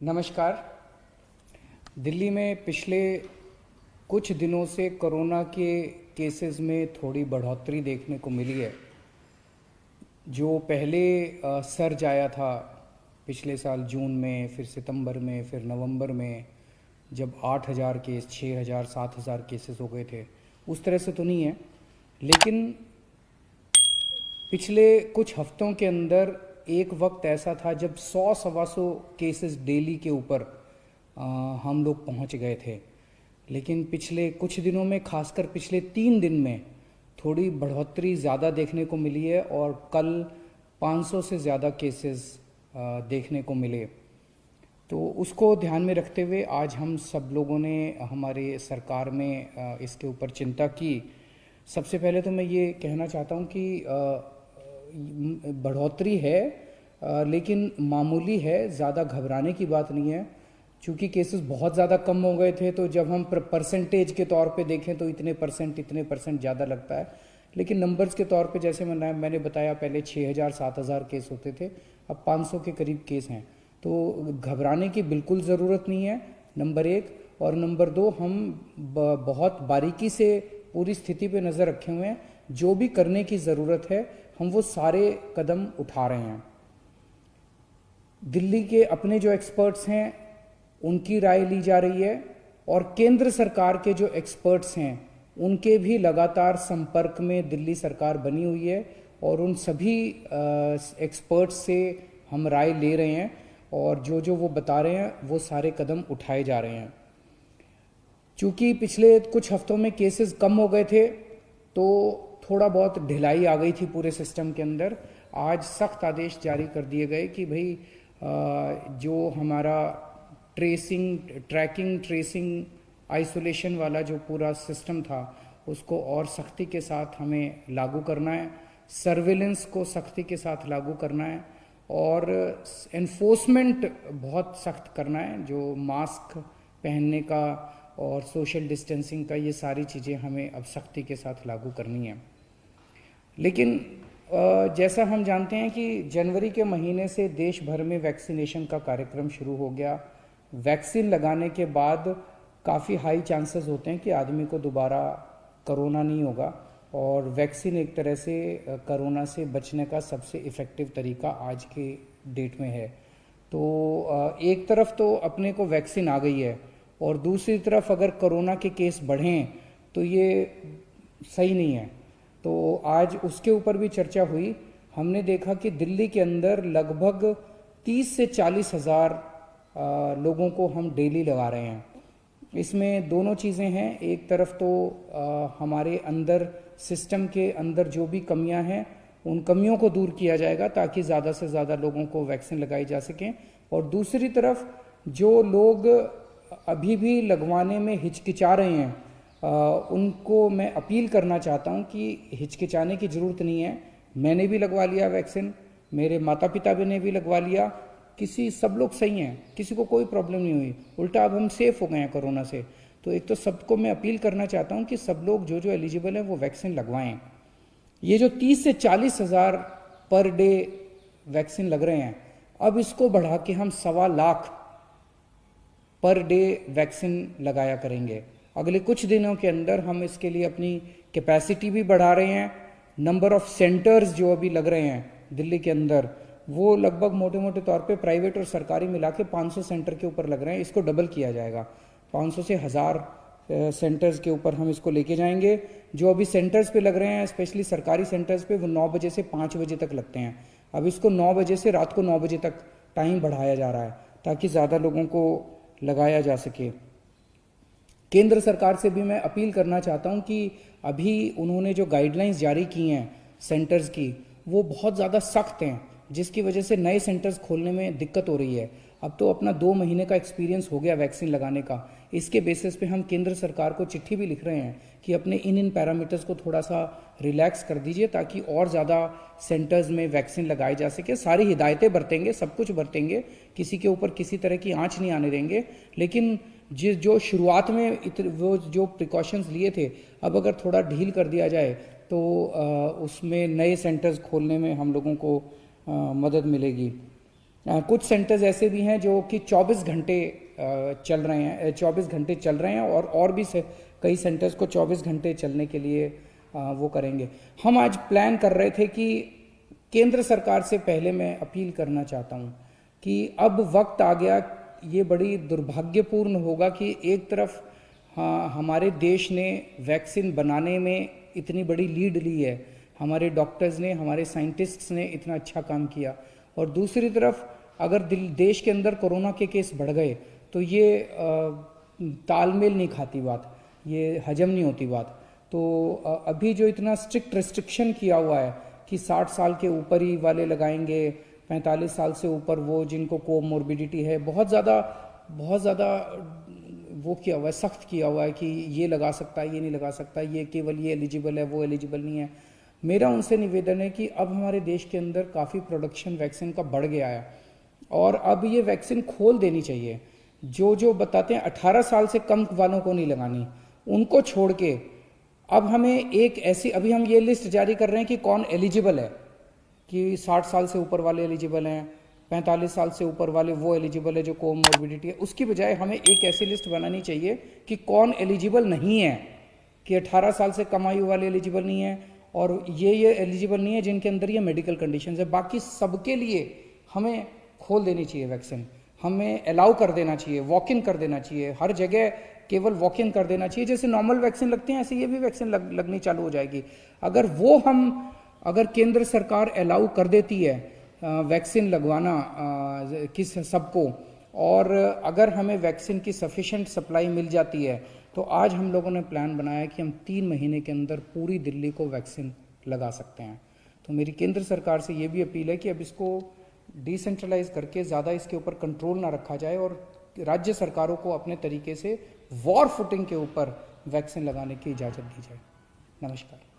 नमस्कार। दिल्ली में पिछले कुछ दिनों से कोरोना के केसेस में थोड़ी बढ़ोतरी देखने को मिली है। जो पहले सर्ज आया था पिछले साल जून में, फिर सितंबर में, फिर नवंबर में, जब 8,000 केस, 6,000, 7,000 केसेस हो गए थे, उस तरह से तो नहीं है। लेकिन पिछले कुछ हफ्तों के अंदर एक वक्त ऐसा था जब 100-125 केसेस डेली के ऊपर हम लोग पहुंच गए थे। लेकिन पिछले कुछ दिनों में, खासकर पिछले 3 दिन में, थोड़ी बढ़ोतरी ज़्यादा देखने को मिली है और कल 500 से ज़्यादा केसेस देखने को मिले। तो उसको ध्यान में रखते हुए आज हम सब लोगों ने हमारे सरकार में इसके ऊपर चिंता की। सबसे पहले तो मैं ये कहना चाहता हूँ कि बढ़ोतरी है, लेकिन मामूली है, ज़्यादा घबराने की बात नहीं है। चूँकि केसेस बहुत ज़्यादा कम हो गए थे, तो जब हम परसेंटेज के तौर पे देखें तो इतने परसेंट ज़्यादा लगता है। लेकिन नंबर्स के तौर पे जैसे मैंने बताया, पहले 6,000 7,000 केस होते थे, अब 500 के करीब केस हैं। तो घबराने की बिल्कुल ज़रूरत नहीं है, नंबर एक। और नंबर दो, हम बहुत बारीकी से पूरी स्थिति पे नज़र रखे हुए हैं। जो भी करने की ज़रूरत है, हम वो सारे कदम उठा रहे हैं। दिल्ली के अपने जो एक्सपर्ट्स हैं, उनकी राय ली जा रही है, और केंद्र सरकार के जो एक्सपर्ट्स हैं, उनके भी लगातार संपर्क में दिल्ली सरकार बनी हुई है, और उन सभी एक्सपर्ट्स से हम राय ले रहे हैं, और जो जो वो बता रहे हैं वो सारे कदम उठाए जा रहे हैं। चूँकि पिछले कुछ हफ्तों में केसेस कम हो गए थे, तो थोड़ा बहुत ढिलाई आ गई थी पूरे सिस्टम के अंदर। आज सख्त आदेश जारी कर दिए गए कि भाई जो हमारा ट्रैकिंग, ट्रेसिंग, आइसोलेशन वाला जो पूरा सिस्टम था, उसको और सख्ती के साथ हमें लागू करना है। सर्विलेंस को सख्ती के साथ लागू करना है, और एनफोर्समेंट बहुत सख्त करना है। जो मास्क पहनने का और सोशल डिस्टेंसिंग का, ये सारी चीज़ें हमें अब सख्ती के साथ लागू करनी है। लेकिन जैसा हम जानते हैं कि जनवरी के महीने से देश भर में वैक्सीनेशन का कार्यक्रम शुरू हो गया। वैक्सीन लगाने के बाद काफ़ी हाई चांसेस होते हैं कि आदमी को दोबारा कोरोना नहीं होगा, और वैक्सीन एक तरह से कोरोना से बचने का सबसे इफ़ेक्टिव तरीका आज के डेट में है। तो एक तरफ तो अपने को वैक्सीन आ गई है, और दूसरी तरफ अगर कोरोना के केस बढ़ें तो ये सही नहीं है। तो आज उसके ऊपर भी चर्चा हुई। हमने देखा कि दिल्ली के अंदर लगभग 30 से 40 हज़ार लोगों को हम डेली लगा रहे हैं। इसमें दोनों चीज़ें हैं। एक तरफ तो हमारे अंदर, सिस्टम के अंदर जो भी कमियां हैं, उन कमियों को दूर किया जाएगा ताकि ज़्यादा से ज़्यादा लोगों को वैक्सीन लगाई जा सकें। और दूसरी तरफ जो लोग अभी भी लगवाने में हिचकिचा रहे हैं, उनको मैं अपील करना चाहता हूं कि हिचकिचाने की ज़रूरत नहीं है। मैंने भी लगवा लिया वैक्सीन, मेरे माता पिता ने भी लगवा लिया, सब लोग सही हैं, किसी को कोई प्रॉब्लम नहीं हुई। उल्टा अब हम सेफ हो गए हैं कोरोना से। तो एक तो सबको मैं अपील करना चाहता हूं कि सब लोग जो जो एलिजिबल हैं वो वैक्सीन लगवाएं। ये जो 30 से 40 हज़ार पर डे वैक्सीन लग रहे हैं, अब इसको बढ़ा के हम 1.25 लाख पर डे वैक्सीन लगाया करेंगे। अगले कुछ दिनों के अंदर हम इसके लिए अपनी कैपेसिटी भी बढ़ा रहे हैं। नंबर ऑफ सेंटर्स जो अभी लग रहे हैं दिल्ली के अंदर, वो लगभग मोटे मोटे तौर पे प्राइवेट और सरकारी मिला के 500 सेंटर के ऊपर लग रहे हैं। इसको डबल किया जाएगा, 500 से 1000 सेंटर्स के ऊपर हम इसको लेके जाएंगे। जो अभी सेंटर्स पे लग रहे हैं, स्पेशली सरकारी सेंटर्स पे, वो 9 बजे से 5 बजे तक लगते हैं। अब इसको 9 बजे से रात को 9 बजे तक टाइम बढ़ाया जा रहा है ताकि ज़्यादा लोगों को लगाया जा सके। केंद्र सरकार से भी मैं अपील करना चाहता हूं कि अभी उन्होंने जो गाइडलाइंस जारी की हैं सेंटर्स की, वो बहुत ज़्यादा सख्त हैं, जिसकी वजह से नए सेंटर्स खोलने में दिक्कत हो रही है। अब तो अपना 2 महीने का एक्सपीरियंस हो गया वैक्सीन लगाने का। इसके बेसिस पे हम केंद्र सरकार को चिट्ठी भी लिख रहे हैं कि अपने इन पैरामीटर्स को थोड़ा सा रिलैक्स कर दीजिए ताकि और ज़्यादा सेंटर्स में वैक्सीन लगाई जा सके। सारी हिदायतें बरतेंगे, सब कुछ बरतेंगे, किसी के ऊपर किसी तरह की आँच नहीं आने देंगे। लेकिन जो शुरुआत में वो जो प्रिकॉशंस लिए थे, अब अगर थोड़ा ढील कर दिया जाए तो उसमें नए सेंटर्स खोलने में हम लोगों को मदद मिलेगी। कुछ सेंटर्स ऐसे भी हैं जो कि 24 घंटे चल रहे हैं, 24 घंटे चल रहे हैं, और भी कई सेंटर्स को 24 घंटे चलने के लिए वो करेंगे। हम आज प्लान कर रहे थे कि केंद्र सरकार से पहले मैं अपील करना चाहता हूँ कि अब वक्त आ गया, ये बड़ी दुर्भाग्यपूर्ण होगा कि एक तरफ हमारे देश ने वैक्सीन बनाने में इतनी बड़ी लीड ली है, हमारे डॉक्टर्स ने, हमारे साइंटिस्ट्स ने इतना अच्छा काम किया, और दूसरी तरफ अगर देश के अंदर कोरोना के केस बढ़ गए तो ये तालमेल नहीं खाती बात, ये हजम नहीं होती बात। तो अभी जो इतना स्ट्रिक्ट रिस्ट्रिक्शन किया हुआ है कि 60 साल के ऊपर ही वाले लगाएंगे, 45 साल से ऊपर वो जिनको कोमोर्बिडिटी है, बहुत ज़्यादा वो किया हुआ है, सख्त किया हुआ है कि ये लगा सकता है, ये नहीं लगा सकता, ये केवल ये एलिजिबल है, वो एलिजिबल नहीं है। मेरा उनसे निवेदन है कि अब हमारे देश के अंदर काफ़ी प्रोडक्शन वैक्सीन का बढ़ गया है और अब ये वैक्सीन खोल देनी चाहिए। जो बताते हैं 18 साल से कम वालों को नहीं लगानी, उनको छोड़ के अब हमें एक ऐसी, अभी हम ये लिस्ट जारी कर रहे हैं कि कौन एलिजिबल है, कि 60 साल से ऊपर वाले एलिजिबल हैं, 45 साल से ऊपर वाले वो एलिजिबल है जो कोमोर्बिडिटी है। उसकी बजाय हमें एक ऐसी लिस्ट बनानी चाहिए कि कौन एलिजिबल नहीं है, कि 18 साल से कम आयु वाले एलिजिबल नहीं है और ये एलिजिबल नहीं है जिनके अंदर ये मेडिकल कंडीशंस है। बाकी सबके लिए हमें खोल देनी चाहिए वैक्सीन, हमें अलाउ कर देना चाहिए, वॉक इन कर देना चाहिए, हर जगह केवल वॉक इन कर देना चाहिए। जैसे नॉर्मल वैक्सीन लगती है ऐसे ये भी वैक्सीन लगनी चालू हो जाएगी। अगर केंद्र सरकार अलाउ कर देती है वैक्सीन लगवाना किस सबको, और अगर हमें वैक्सीन की सफिशिएंट सप्लाई मिल जाती है तो आज हम लोगों ने प्लान बनाया कि हम 3 महीने के अंदर पूरी दिल्ली को वैक्सीन लगा सकते हैं। तो मेरी केंद्र सरकार से ये भी अपील है कि अब इसको डिसेंट्रलाइज करके ज़्यादा इसके ऊपर कंट्रोल ना रखा जाए और राज्य सरकारों को अपने तरीके से वॉर फुटिंग के ऊपर वैक्सीन लगाने की इजाज़त दी जाए। नमस्कार।